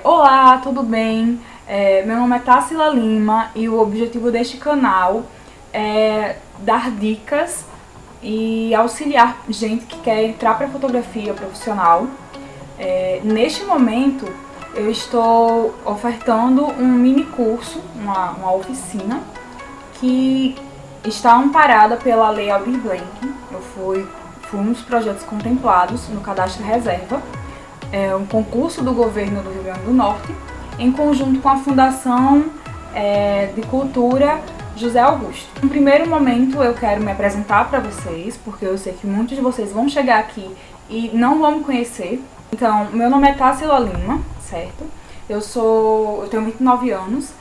Olá, tudo bem? Meu nome é Tarsila Lima e o objetivo deste canal é dar dicas e auxiliar gente que quer entrar para a fotografia profissional. Neste momento eu estou ofertando um mini curso, uma oficina que está amparada pela Lei Aldir Blanc. Eu fui um dos projetos contemplados no Cadastro Reserva, um concurso do governo do Rio Grande do Norte, em conjunto com a Fundação de Cultura José Augusto. No primeiro momento eu quero me apresentar para vocês, porque eu sei que muitos de vocês vão chegar aqui e não vão me conhecer. Então, meu nome é Tarsila Lima, certo? Eu tenho 29 anos,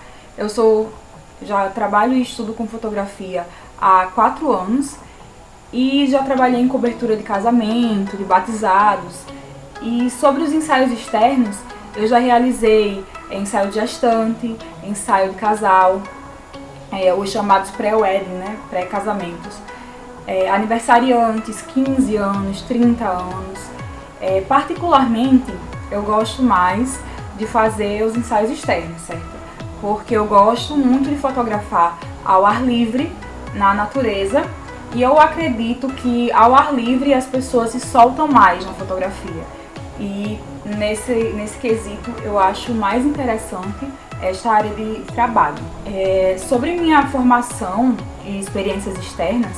já trabalho e estudo com fotografia há 4 anos e já trabalhei em cobertura de casamento, de batizados. E sobre os ensaios externos, eu já realizei ensaio de gestante, ensaio de casal, os chamados pré-wedding, né? Pré-casamentos, aniversariantes, 15 anos, 30 anos. Particularmente, eu gosto mais de fazer os ensaios externos, certo? Porque eu gosto muito de fotografar ao ar livre, na natureza, e eu acredito que ao ar livre as pessoas se soltam mais na fotografia. E nesse quesito eu acho mais interessante esta área de trabalho. Sobre minha formação e experiências externas,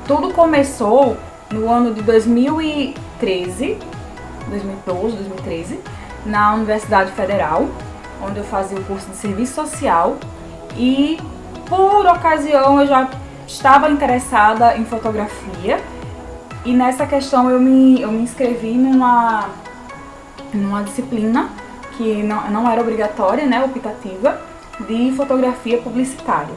tudo começou no ano de 2013, na Universidade Federal, onde eu fazia o curso de Serviço Social, e por ocasião eu já estava interessada em fotografia, e nessa questão eu me inscrevi numa disciplina que não era obrigatória, né, optativa, de fotografia publicitária.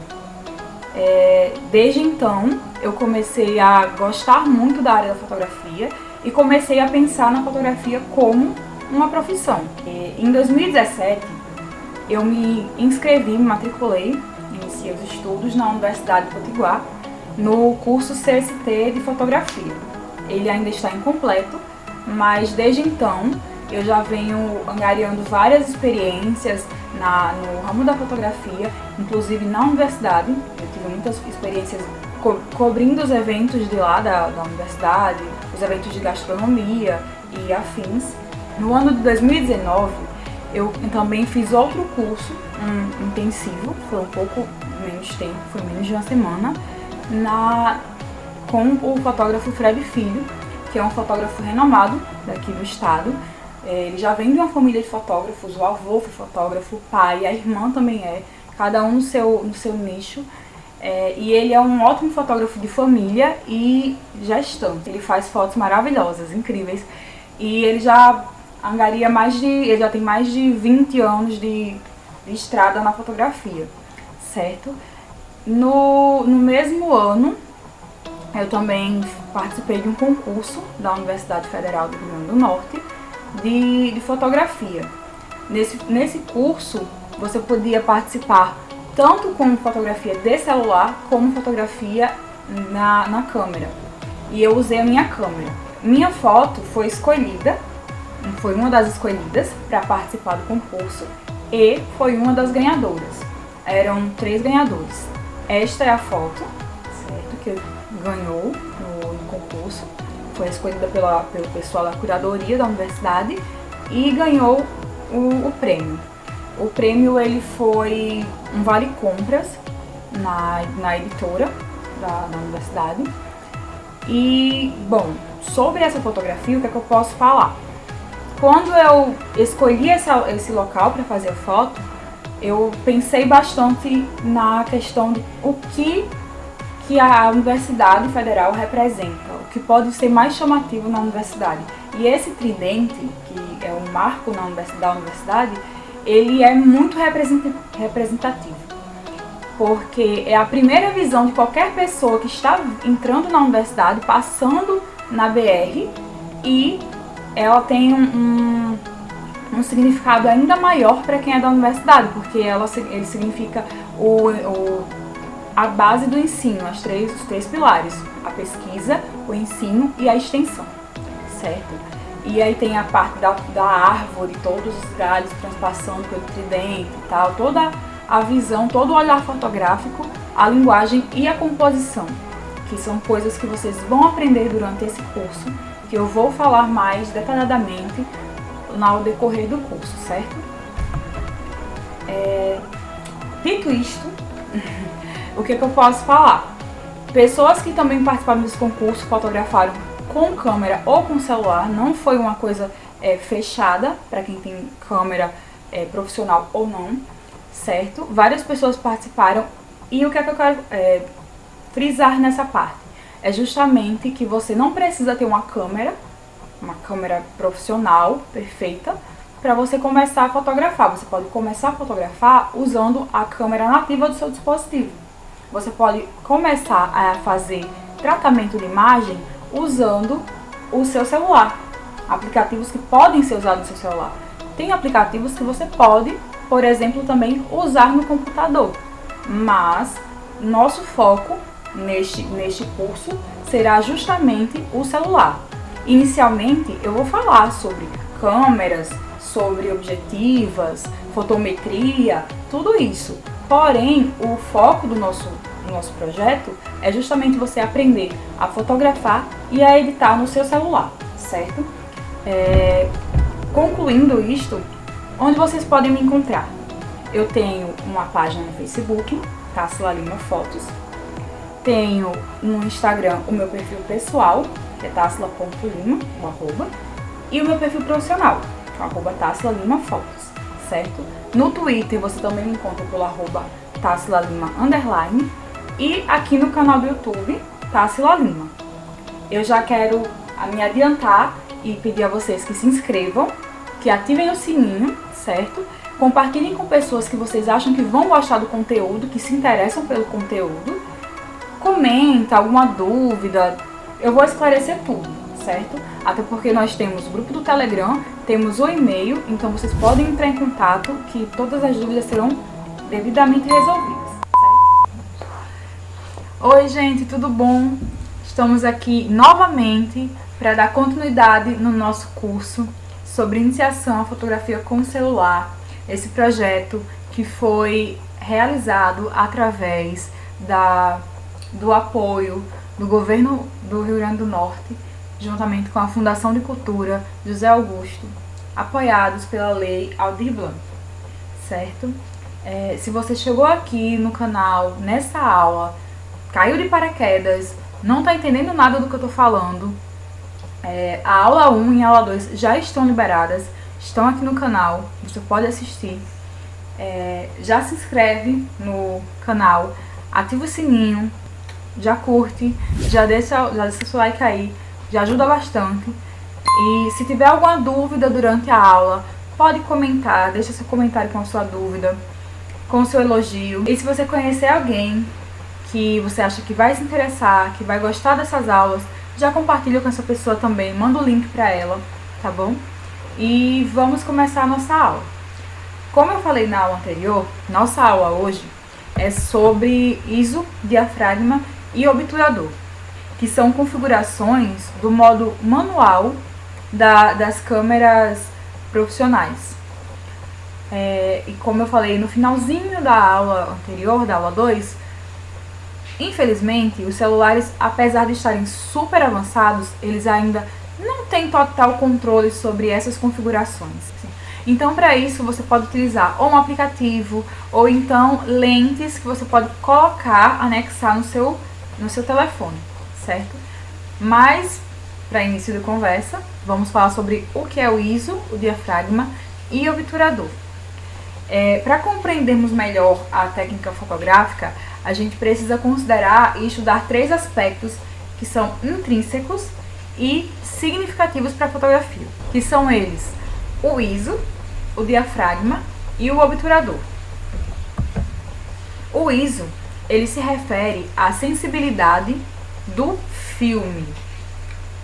Desde então eu comecei a gostar muito da área da fotografia e comecei a pensar na fotografia como uma profissão. Em 2017 eu me matriculei, iniciei os estudos na Universidade de Potiguar, no curso CST de fotografia. Ele ainda está incompleto, mas desde então eu já venho angariando várias experiências no ramo da fotografia, inclusive na universidade. Eu tive muitas experiências cobrindo os eventos de lá da universidade, os eventos de gastronomia e afins. No ano de 2019, eu também fiz outro curso, intensivo, foi um pouco menos tempo, foi menos de uma semana, com o fotógrafo Fred Filho, que é um fotógrafo renomado daqui do estado. Ele já vem de uma família de fotógrafos, o avô foi fotógrafo, o pai, a irmã também cada um no seu nicho. E ele é um ótimo fotógrafo de família e gestante. Ele faz fotos maravilhosas, incríveis. E ele já ele já tem mais de 20 anos de estrada na fotografia, certo? No mesmo ano, eu também participei de um concurso da Universidade Federal do Rio Grande do Norte de fotografia. Nesse curso, você podia participar tanto com fotografia de celular, como fotografia na câmera. E eu usei a minha câmera. Minha foto foi uma das escolhidas para participar do concurso e foi uma das ganhadoras. Eram 3 ganhadores. Esta é a foto, certo, que ganhou no concurso. Foi escolhida pelo pessoal da curadoria da universidade e ganhou o prêmio. O prêmio ele foi um vale-compras na editora da universidade. E, bom, sobre essa fotografia, o que é que eu posso falar? Quando eu escolhi esse local para fazer a foto, eu pensei bastante na questão de o que a Universidade Federal representa, o que pode ser mais chamativo na universidade. E esse tridente, que é um marco da universidade, ele é muito representativo, porque é a primeira visão de qualquer pessoa que está entrando na universidade, passando na BR, e ela tem um significado ainda maior para quem é da universidade, porque ele significa a base do ensino, os três pilares: a pesquisa, o ensino e a extensão, certo? E aí tem a parte da árvore, todos os galhos transpassando pelo tridente e tal, toda a visão, todo o olhar fotográfico, a linguagem e a composição, que são coisas que vocês vão aprender durante esse curso, que eu vou falar mais detalhadamente ao decorrer do curso, certo? Dito isto, o que eu posso falar? Pessoas que também participaram desse concurso fotografaram com câmera ou com celular, não foi uma coisa fechada para quem tem câmera profissional ou não, certo? Várias pessoas participaram e o que é que eu quero frisar nessa parte? É justamente que você não precisa ter uma câmera profissional perfeita para você começar a fotografar. Você pode começar a fotografar usando a câmera nativa do seu dispositivo. Você pode começar a fazer tratamento de imagem usando o seu celular. Aplicativos que podem ser usados no seu celular. Tem aplicativos que você pode, por exemplo, também usar no computador. Mas nosso foco neste curso será justamente o celular. Inicialmente eu vou falar sobre câmeras, sobre objetivas, fotometria, tudo isso. Porém, o foco do nosso projeto é justamente você aprender a fotografar e a editar no seu celular, certo? Concluindo isto, onde vocês podem me encontrar? Eu tenho uma página no Facebook, Tássila Lima Fotos. Tenho no Instagram o meu perfil pessoal, que é tassila.lima, o arroba, e o meu perfil profissional, que é o arroba Tássila Lima Fotos, certo? No Twitter você também me encontra pelo arroba Tássila Lima _ e aqui no canal do YouTube, Tássila Lima. Eu já quero me adiantar e pedir a vocês que se inscrevam, que ativem o sininho, certo? Compartilhem com pessoas que vocês acham que vão gostar do conteúdo, que se interessam pelo conteúdo. Comenta alguma dúvida, eu vou esclarecer tudo, certo? Até porque nós temos o grupo do Telegram, temos o e-mail, então vocês podem entrar em contato que todas as dúvidas serão devidamente resolvidas, certo? Oi gente, tudo bom? Estamos aqui novamente para dar continuidade no nosso curso sobre iniciação à fotografia com celular, esse projeto que foi realizado através do apoio do governo do Rio Grande do Norte, juntamente com a Fundação de Cultura José Augusto, apoiados pela Lei Aldir Blanc, certo? Se você chegou aqui no canal, nessa aula, caiu de paraquedas, não está entendendo nada do que eu estou falando, a aula 1 e a aula 2 já estão liberadas, estão aqui no canal, você pode assistir. Já se inscreve no canal, ativa o sininho, já curte, já deixa seu like aí, já ajuda bastante. E se tiver alguma dúvida durante a aula, pode comentar, deixa seu comentário com a sua dúvida, com o seu elogio. E se você conhecer alguém que você acha que vai se interessar, que vai gostar dessas aulas, já compartilha com essa pessoa também, manda o link para ela, tá bom? E vamos começar a nossa aula. Como eu falei na aula anterior, nossa aula hoje é sobre ISO, diafragma e obturador, que são configurações do modo manual das câmeras profissionais. E como eu falei no finalzinho da aula anterior, da aula 2, infelizmente os celulares, apesar de estarem super avançados, eles ainda não têm total controle sobre essas configurações. Então, para isso, você pode utilizar ou um aplicativo, ou então lentes que você pode colocar, anexar no seu telefone, certo? Mas, para início de conversa, vamos falar sobre o que é o ISO, o diafragma e o obturador. Para compreendermos melhor a técnica fotográfica, a gente precisa considerar e estudar 3 aspectos que são intrínsecos e significativos para a fotografia, que são eles: o ISO, o diafragma e o obturador. O ISO, ele se refere à sensibilidade do filme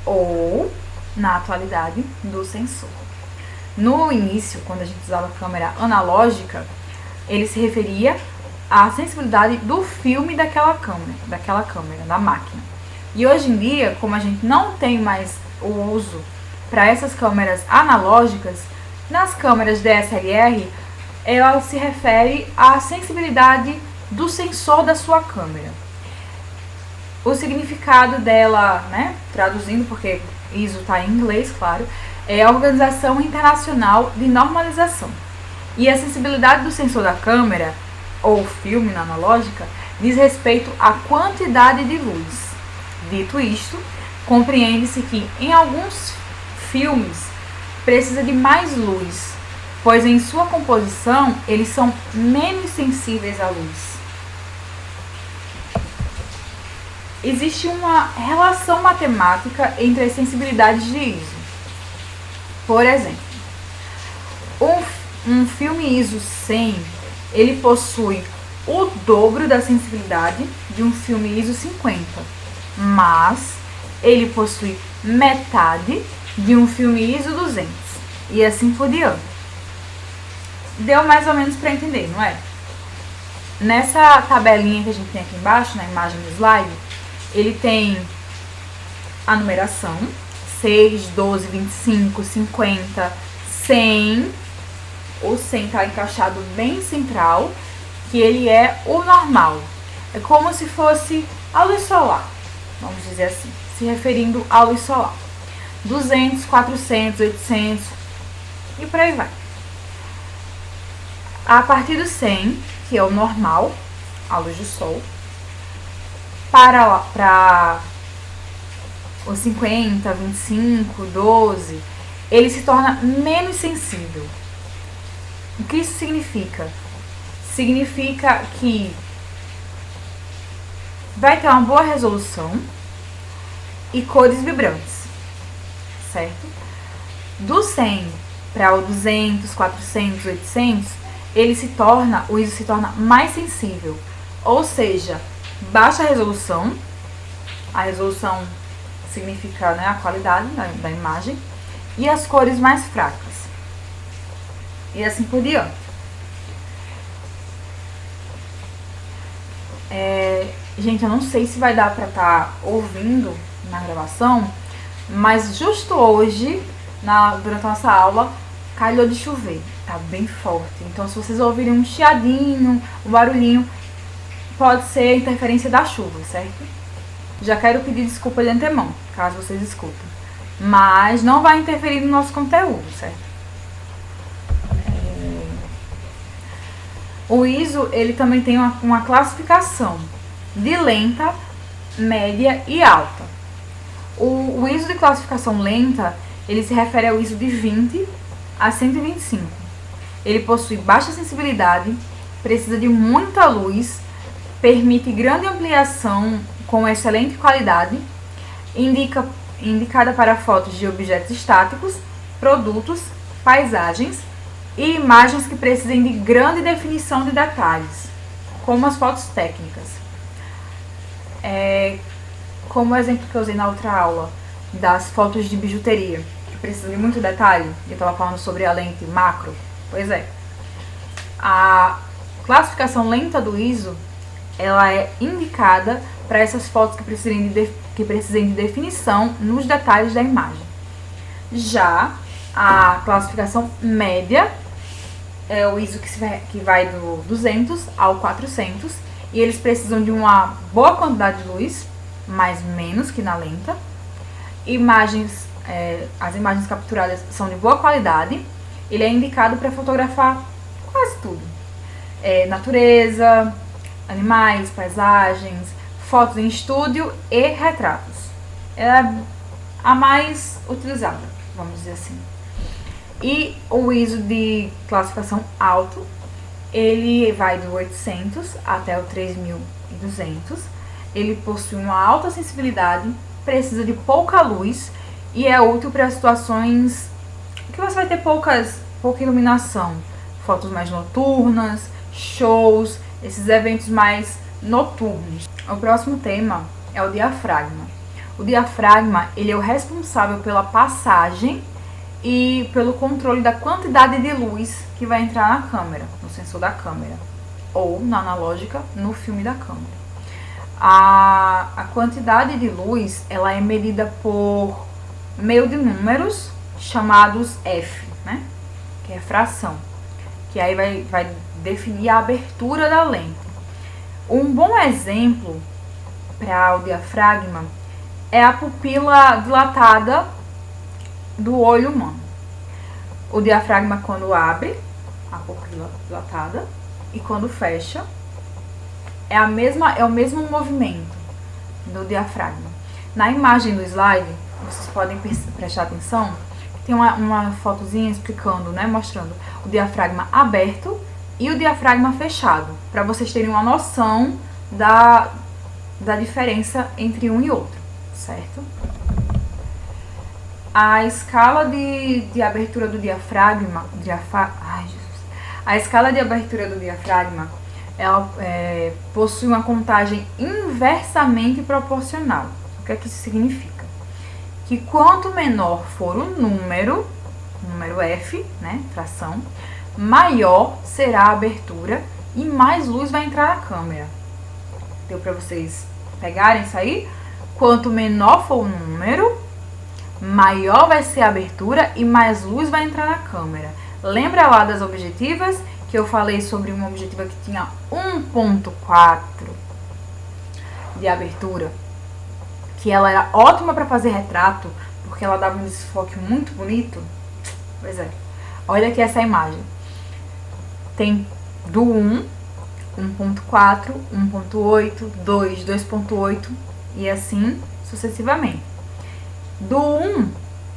ou, na atualidade, do sensor. No início, quando a gente usava câmera analógica, ele se referia à sensibilidade do filme daquela câmera, da máquina. E hoje em dia, como a gente não tem mais o uso para essas câmeras analógicas, nas câmeras DSLR, ela se refere à sensibilidade do sensor da sua câmera. O significado dela, né, traduzindo, porque ISO está em inglês, claro, é a Organização Internacional de Normalização. E a sensibilidade do sensor da câmera, ou filme na analógica, diz respeito à quantidade de luz. Dito isto, compreende-se que em alguns filmes precisa de mais luz, pois em sua composição eles são menos sensíveis à luz. Existe uma relação matemática entre as sensibilidades de ISO. Por exemplo, um filme ISO 100, ele possui o dobro da sensibilidade de um filme ISO 50, mas ele possui metade de um filme ISO 200, e assim por diante. Deu mais ou menos para entender, não é? Nessa tabelinha que a gente tem aqui embaixo, na imagem do slide, ele tem a numeração 6, 12, 25, 50, 100. O 100 está encaixado bem central, que ele é o normal. É como se fosse a luz solar, vamos dizer assim, se referindo à luz solar. 200, 400, 800 e por aí vai. A partir do 100, que é o normal, a luz do sol, para os 50, 25, 12, ele se torna menos sensível. O que isso significa? Significa que vai ter uma boa resolução e cores vibrantes, certo? Do 100 para o 200, 400, 800, o ISO se torna mais sensível, ou seja, baixa resolução. A resolução significa, né, a qualidade da imagem, e as cores mais fracas, e assim por diante. Gente, eu não sei se vai dar pra estar ouvindo na gravação, mas justo hoje, durante a nossa aula, calhou de chover, tá bem forte. Então, se vocês ouvirem um chiadinho, um barulhinho, pode ser interferência da chuva, certo? Já quero pedir desculpa de antemão, caso vocês escutem. Mas não vai interferir no nosso conteúdo, certo? O ISO, ele também tem uma classificação de lenta, média e alta. O ISO de classificação lenta, ele se refere ao ISO de 20 a 125. Ele possui baixa sensibilidade, precisa de muita luz, permite grande ampliação com excelente qualidade, indicada para fotos de objetos estáticos, produtos, paisagens e imagens que precisem de grande definição de detalhes, como as fotos técnicas. Como o exemplo que eu usei na outra aula, das fotos de bijuteria, que precisam de muito detalhe, eu estava falando sobre a lente macro. Pois é, a classificação lenta do ISO, ela é indicada para essas fotos que precisem de definição nos detalhes da imagem. Já a classificação média é o ISO que vai do 200 ao 400, e eles precisam de uma boa quantidade de luz, mas menos que na lenta. As imagens capturadas são de boa qualidade. Ele é indicado para fotografar quase tudo. Natureza, animais, paisagens, fotos em estúdio e retratos. É a mais utilizada, vamos dizer assim. E o ISO de classificação alto, ele vai do 800 até o 3200. Ele possui uma alta sensibilidade, precisa de pouca luz e é útil para situações que você vai ter pouca iluminação. Fotos mais noturnas, shows, esses eventos mais noturnos. O próximo tema é o diafragma. O diafragma, ele é o responsável pela passagem e pelo controle da quantidade de luz que vai entrar na câmera, no sensor da câmera, ou na analógica, no filme da câmera. A quantidade de luz, ela é medida por meio de números chamados F, né? Que é fração. Que aí vai definir a abertura da lente. Um bom exemplo para o diafragma é a pupila dilatada do olho humano. O diafragma, quando abre, a pupila dilatada, e quando fecha, é o mesmo movimento do diafragma. Na imagem do slide, vocês podem prestar atenção, tem uma fotozinha explicando, né, mostrando o diafragma aberto e o diafragma fechado, para vocês terem uma noção da diferença entre um e outro, certo? A escala de abertura do diafragma, a escala de abertura do diafragma, ela possui uma contagem inversamente proporcional. O que é que isso significa? Que quanto menor for o número F, né, fração, maior será a abertura e mais luz vai entrar na câmera. Deu para vocês pegarem isso aí? Quanto menor for o número, maior vai ser a abertura e mais luz vai entrar na câmera. Lembra lá das objetivas que eu falei sobre uma objetiva que tinha 1.4 de abertura, que ela era ótima para fazer retrato, porque ela dava um desfoque muito bonito? Pois é. Olha aqui essa imagem. Tem do 1, 1.4, 1.8, 2, 2.8 e assim sucessivamente. Do 1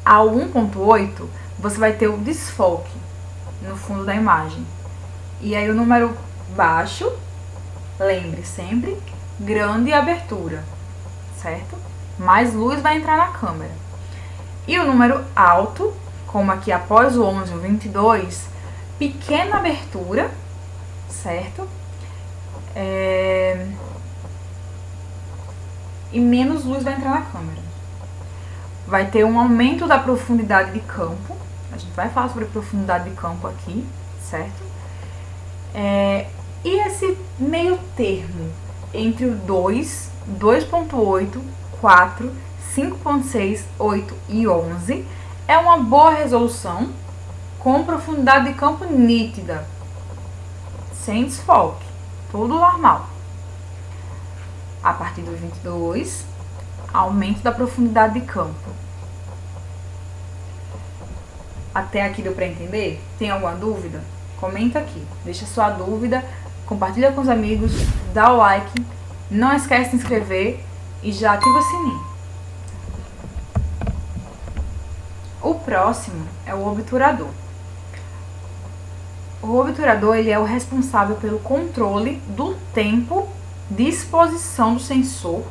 ao 1.8, você vai ter o desfoque no fundo da imagem. E aí o número baixo, lembre sempre, grande abertura, certo? Mais luz vai entrar na câmera. E o número alto, como aqui após o 11 e o 22, pequena abertura, certo? E menos luz vai entrar na câmera. Vai ter um aumento da profundidade de campo. A gente vai falar sobre profundidade de campo aqui, certo? E esse meio termo entre o 2, 2.8, 4, 5.6, 8 e 11 é uma boa resolução com profundidade de campo nítida, sem desfoque, tudo normal. A partir do 22, aumento da profundidade de campo. Até aqui deu para entender? Tem alguma dúvida? Comenta aqui, deixa sua dúvida, compartilha com os amigos, dá o like, não esquece de se inscrever e já ativa o sininho. O próximo é o obturador. O obturador ele é o responsável pelo controle do tempo de exposição do sensor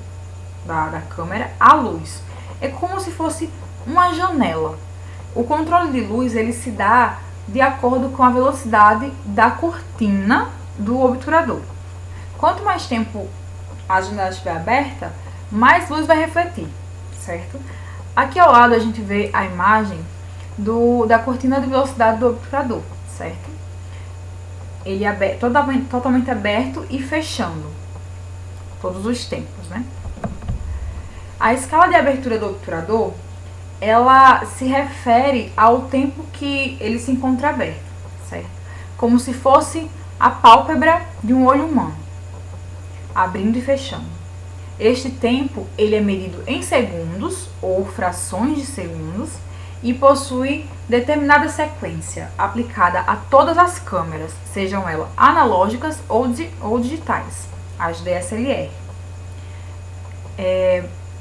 da câmera à luz. É como se fosse uma janela. O controle de luz ele se dá de acordo com a velocidade da cortina do obturador. Quanto mais tempo a janela estiver aberta, mais luz vai refletir, certo? Aqui ao lado a gente vê a imagem da cortina de velocidade do obturador, certo? Ele é totalmente aberto e fechando todos os tempos, né? A escala de abertura do obturador, ela se refere ao tempo que ele se encontra aberto, certo? Como se fosse a pálpebra de um olho humano, abrindo e fechando. Este tempo, ele é medido em segundos ou frações de segundos e possui determinada sequência aplicada a todas as câmeras, sejam elas analógicas ou digitais, as DSLR.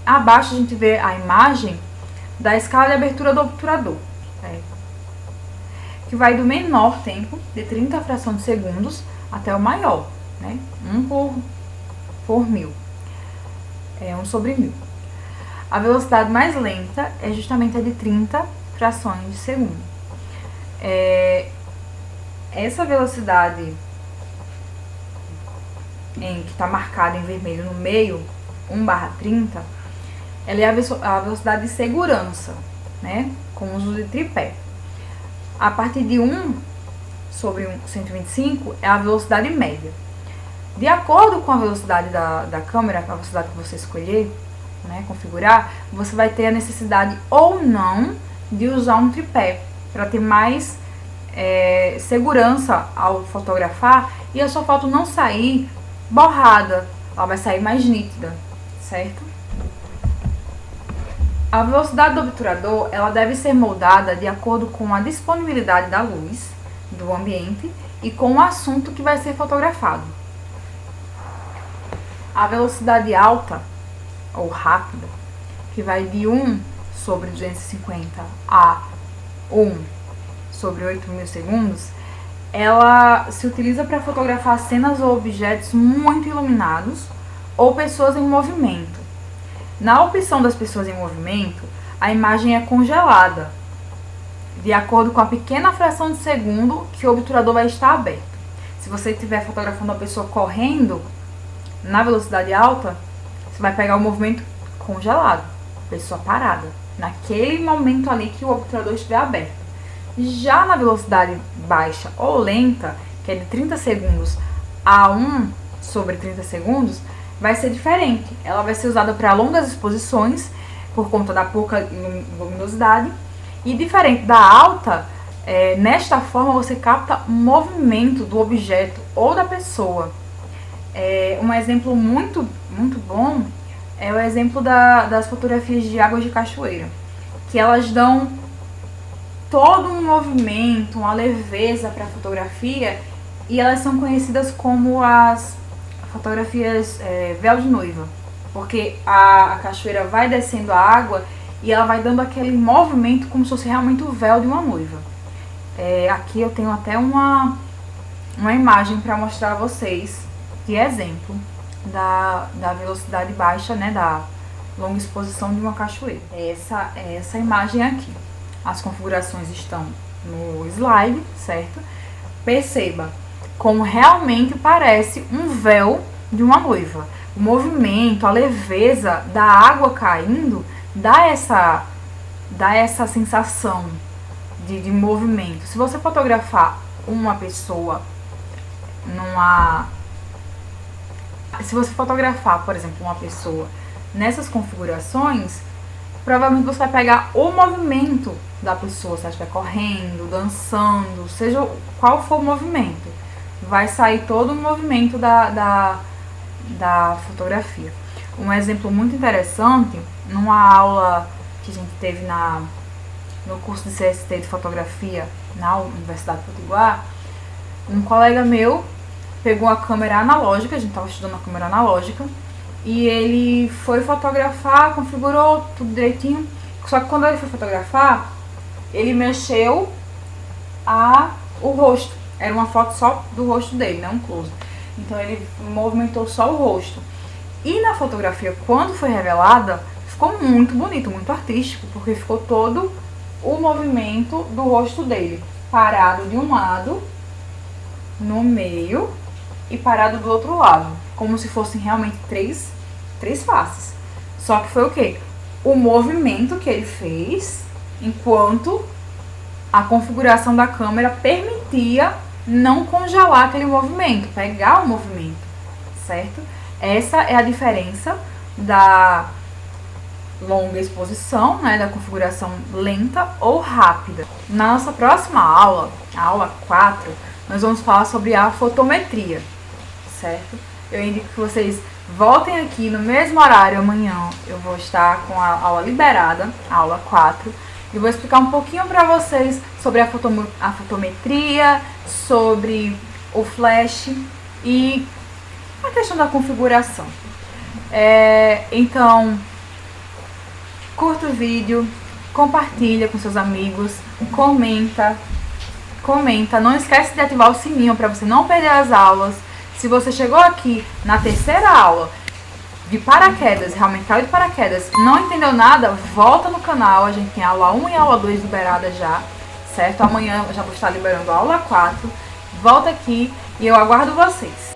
Abaixo a gente vê a imagem da escala de abertura do obturador, que vai do menor tempo, de 30 frações de segundos, até o maior, né? 1 por 1000. 1 sobre 1000. A velocidade mais lenta é justamente a de 30 frações de segundo. Essa velocidade que está marcada em vermelho no meio, 1/30, ela é a velocidade de segurança, né? Com o uso de tripé. A partir de 1 sobre 125 é a velocidade média. De acordo com a velocidade da câmera, a velocidade que você escolher, né, configurar, você vai ter a necessidade ou não de usar um tripé para ter mais segurança ao fotografar e a sua foto não sair borrada, ela vai sair mais nítida, certo? A velocidade do obturador, ela deve ser moldada de acordo com a disponibilidade da luz do ambiente e com o assunto que vai ser fotografado. A velocidade alta ou rápida, que vai de 1 sobre 250 a 1 sobre 8.000 segundos, ela se utiliza para fotografar cenas ou objetos muito iluminados ou pessoas em movimento. Na opção das pessoas em movimento, a imagem é congelada, de acordo com a pequena fração de segundo que o obturador vai estar aberto. Se você estiver fotografando a pessoa correndo na velocidade alta, você vai pegar o movimento congelado, pessoa parada, naquele momento ali que o obturador estiver aberto. Já na velocidade baixa ou lenta, que é de 30 segundos a 1 sobre 30 segundos, vai ser diferente. Ela vai ser usada para longas exposições, por conta da pouca luminosidade. E diferente da alta, nesta forma você capta o movimento do objeto ou da pessoa. Um exemplo muito bom é o exemplo das fotografias de águas de cachoeira, que elas dão todo um movimento, uma leveza para a fotografia, e elas são conhecidas como as fotografias véu de noiva, porque a cachoeira vai descendo a água e ela vai dando aquele movimento como se fosse realmente o véu de uma noiva. Aqui eu tenho até uma imagem para mostrar a vocês de exemplo da velocidade baixa, né, da longa exposição de uma cachoeira. Essa imagem aqui. As configurações estão no slide, certo? Perceba como realmente parece um véu de uma noiva. O movimento, a leveza da água caindo dá essa sensação de movimento. Se você fotografar uma pessoa se você fotografar, por exemplo, uma pessoa nessas configurações, provavelmente você vai pegar o movimento da pessoa, se ela estiver correndo, dançando, seja qual for o movimento, vai sair todo o movimento da fotografia. Um exemplo muito interessante, numa aula que a gente teve no curso de CST de fotografia na Universidade de Potiguar, um colega meu pegou a câmera analógica, a gente estava estudando a câmera analógica, e ele foi fotografar, configurou tudo direitinho, só que quando ele foi fotografar, ele mexeu o rosto. Era uma foto só do rosto dele, né, um close. Então ele movimentou só o rosto. E na fotografia, quando foi revelada, ficou muito bonito, muito artístico, porque ficou todo o movimento do rosto dele, parado de um lado, no meio, e parado do outro lado, como se fossem realmente três faces. Só que foi o quê? O movimento que ele fez, enquanto a configuração da câmera permitia não congelar aquele movimento, pegar o movimento, certo? Essa é a diferença da longa exposição, né, da configuração lenta ou rápida. Na nossa próxima aula, a aula 4, nós vamos falar sobre a fotometria, certo? Eu indico que vocês voltem aqui no mesmo horário amanhã. Eu vou estar com a aula liberada, a aula 4, e vou explicar um pouquinho para vocês sobre a fotometria, sobre o flash e a questão da configuração. Então, curta o vídeo, compartilha com seus amigos, comenta, não esquece de ativar o sininho para você não perder as aulas. Se você chegou aqui na terceira aula de paraquedas, realmente caiu de paraquedas, não entendeu nada, volta no canal, a gente tem aula 1 e aula 2 liberadas já, certo? Amanhã eu já vou estar liberando a aula 4, volta aqui e eu aguardo vocês.